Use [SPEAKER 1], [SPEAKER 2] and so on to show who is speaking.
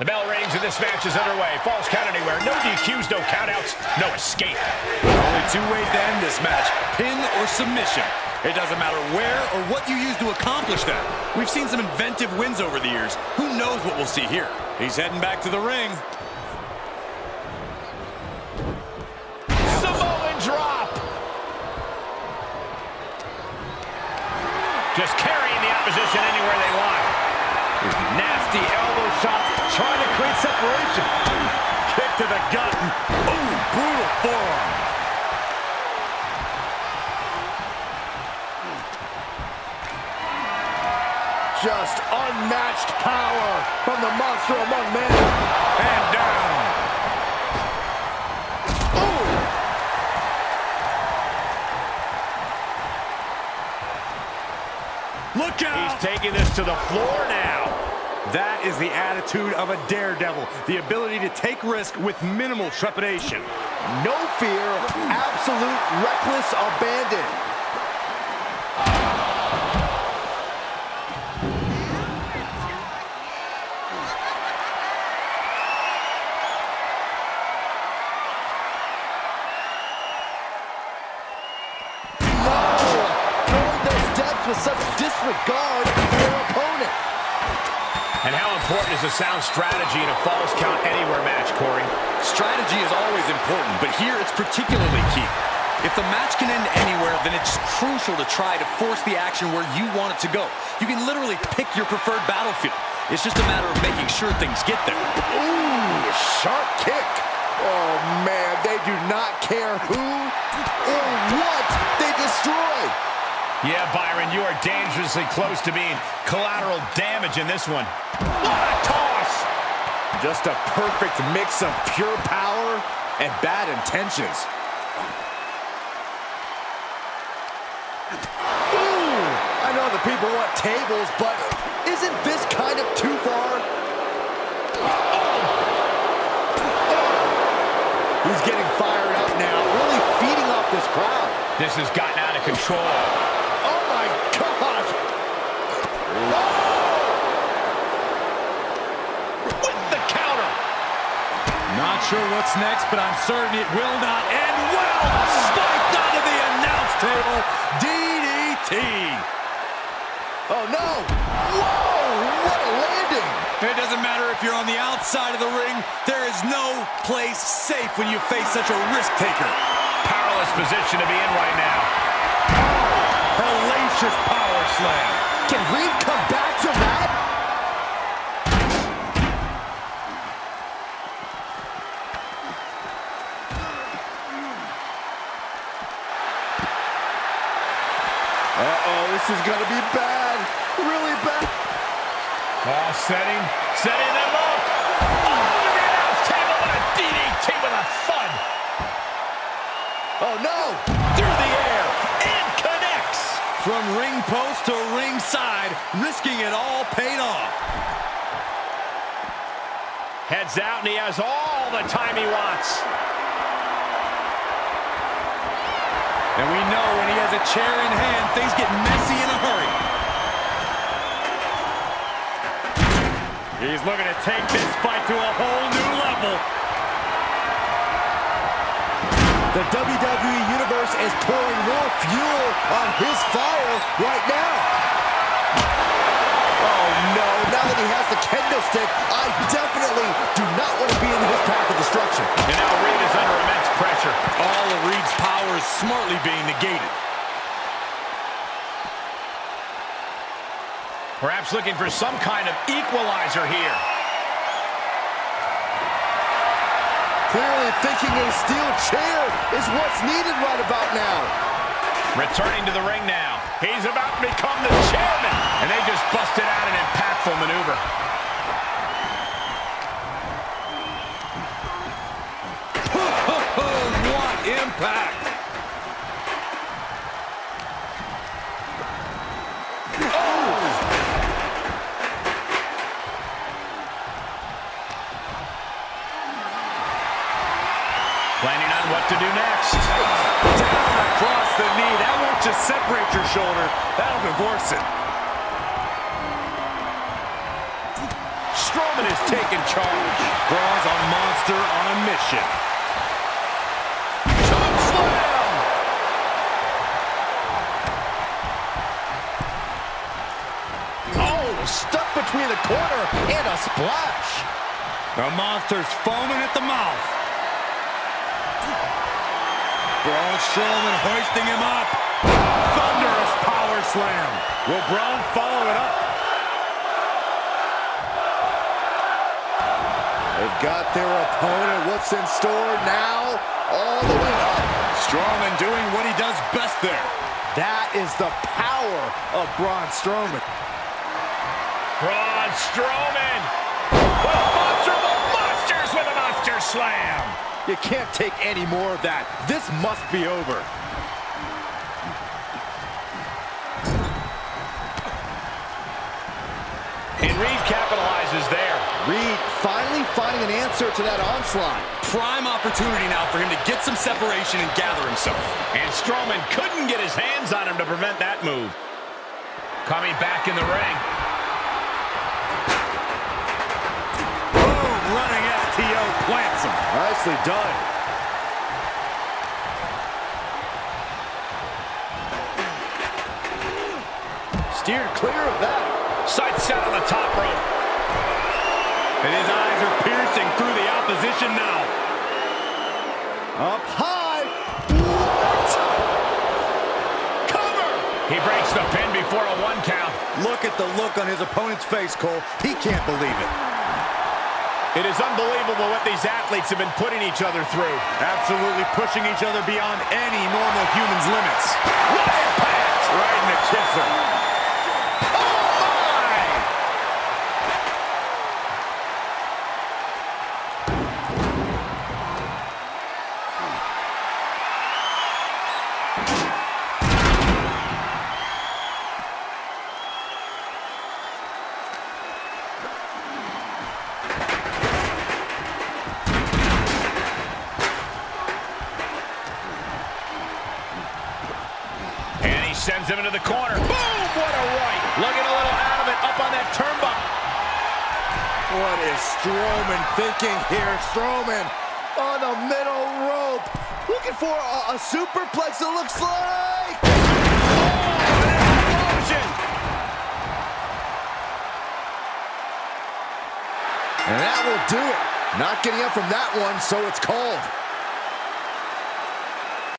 [SPEAKER 1] The bell rings and this match is underway. Falls count anywhere. No DQs, no countouts, no escape.
[SPEAKER 2] Only two ways to end this match, pin or submission. It doesn't matter where or what you use to accomplish that. We've seen some inventive wins over the years. Who knows what we'll see here? He's heading back to the ring.
[SPEAKER 1] Samoan drop. Just carrying the opposition anywhere they want. Nasty elbow shots, trying to create separation.
[SPEAKER 2] Kick to the gut. Ooh, brutal forearm.
[SPEAKER 3] Just unmatched power from the monster among men.
[SPEAKER 2] And down.
[SPEAKER 3] Ooh.
[SPEAKER 2] Look out.
[SPEAKER 1] He's taking this to the floor now.
[SPEAKER 2] That is the attitude of a daredevil. The ability to take risk with minimal trepidation.
[SPEAKER 3] No fear, absolute reckless abandon. With such disregard for their opponent.
[SPEAKER 1] And how important is a sound strategy in a falls count anywhere match, Corey?
[SPEAKER 2] Strategy is always important, but here it's particularly key. If the match can end anywhere, then it's crucial to try to force the action where you want it to go. You can literally pick your preferred battlefield. It's just a matter of making sure things get there.
[SPEAKER 3] Ooh, sharp kick. Oh, man, they do not care who or what they destroy.
[SPEAKER 1] Yeah, Byron, you are dangerously close to being collateral damage in this one. What a toss!
[SPEAKER 3] Just a perfect mix of pure power and bad intentions. Ooh, I know the people want tables, but isn't this kind of too far? He's getting fired up now, really feeding off this crowd.
[SPEAKER 1] This has gotten out of control.
[SPEAKER 2] Not sure what's next, but I'm certain it will not end well. Spiked onto the announce table. DDT.
[SPEAKER 3] Oh, no. Whoa, what a landing.
[SPEAKER 2] It doesn't matter if you're on the outside of the ring. There is no place safe when you face such a risk taker.
[SPEAKER 1] Powerless position to be in right now.
[SPEAKER 2] Hellacious power slam.
[SPEAKER 3] Can Reed come back from that? Uh-oh, this is gonna be bad. Really bad.
[SPEAKER 1] Oh, setting them up. Oh, to the announce table and a DDT with a thud.
[SPEAKER 3] Oh, no.
[SPEAKER 1] Through the air and connects.
[SPEAKER 2] From ring post to ringside, risking it all paid off.
[SPEAKER 1] Heads out, and he has all the time he wants.
[SPEAKER 2] And we know when he has a chair in hand, things get messy in a hurry. He's looking to take this fight to a whole new level.
[SPEAKER 3] The WWE Universe is pouring more fuel on his fire right now. Oh, no. Now that he has the kendo stick, I definitely do not want to be in his path of destruction.
[SPEAKER 1] And now Reed is under immense pressure.
[SPEAKER 2] All of Reed's power is smartly being negated.
[SPEAKER 1] Perhaps looking for some kind of equalizer here.
[SPEAKER 3] Clearly thinking a steel chair is what's needed right about now.
[SPEAKER 1] Returning to the ring now. He's about to become the chairman. And they just busted out an impactful maneuver.
[SPEAKER 2] What impact!
[SPEAKER 1] Planning on what to do next.
[SPEAKER 2] Down across the knee. That won't just separate your shoulder. That'll divorce it.
[SPEAKER 1] Strowman is taking charge.
[SPEAKER 2] Braun's a monster on a mission.
[SPEAKER 1] Choke slam!
[SPEAKER 3] Oh, stuck between the corner and a splash.
[SPEAKER 2] The monster's foaming at the mouth. Braun Strowman hoisting him up.
[SPEAKER 1] Thunderous power slam. Will Braun follow it up?
[SPEAKER 3] They've got their opponent. What's in store now? All the way up.
[SPEAKER 2] Strowman doing what he does best there.
[SPEAKER 3] That is the power of Braun Strowman.
[SPEAKER 1] Braun Strowman. Well, monster of all monsters with a monster slam.
[SPEAKER 3] You can't take any more of that. This must be over.
[SPEAKER 1] And Reed capitalizes there.
[SPEAKER 3] Reed finally finding an answer to that onslaught.
[SPEAKER 2] Prime opportunity now for him to get some separation and gather himself.
[SPEAKER 1] And Strowman couldn't get his hands on him to prevent that move. Coming back in the ring.
[SPEAKER 2] Boom, running STO plants him.
[SPEAKER 3] Nicely done. Steered clear of that.
[SPEAKER 1] Sights set on the top rope.
[SPEAKER 2] And his eyes are piercing through the opposition now.
[SPEAKER 3] Up high. What?
[SPEAKER 1] Cover! He breaks the pin before a 1 count.
[SPEAKER 2] Look at the look on his opponent's face, Cole. He can't believe it.
[SPEAKER 1] It is unbelievable what these athletes have been putting each other through.
[SPEAKER 2] Absolutely pushing each other beyond any normal human's limits.
[SPEAKER 1] What impact!
[SPEAKER 2] Right in the kisser.
[SPEAKER 1] Sends him into the corner. Boom! What a right. Looking a little out of it up on that turnbuckle.
[SPEAKER 3] What is Strowman thinking here? Strowman on the middle rope. Looking for a superplex, it looks like.
[SPEAKER 1] Oh, explosion.
[SPEAKER 3] And that will do it. Not getting up from that one, so it's called.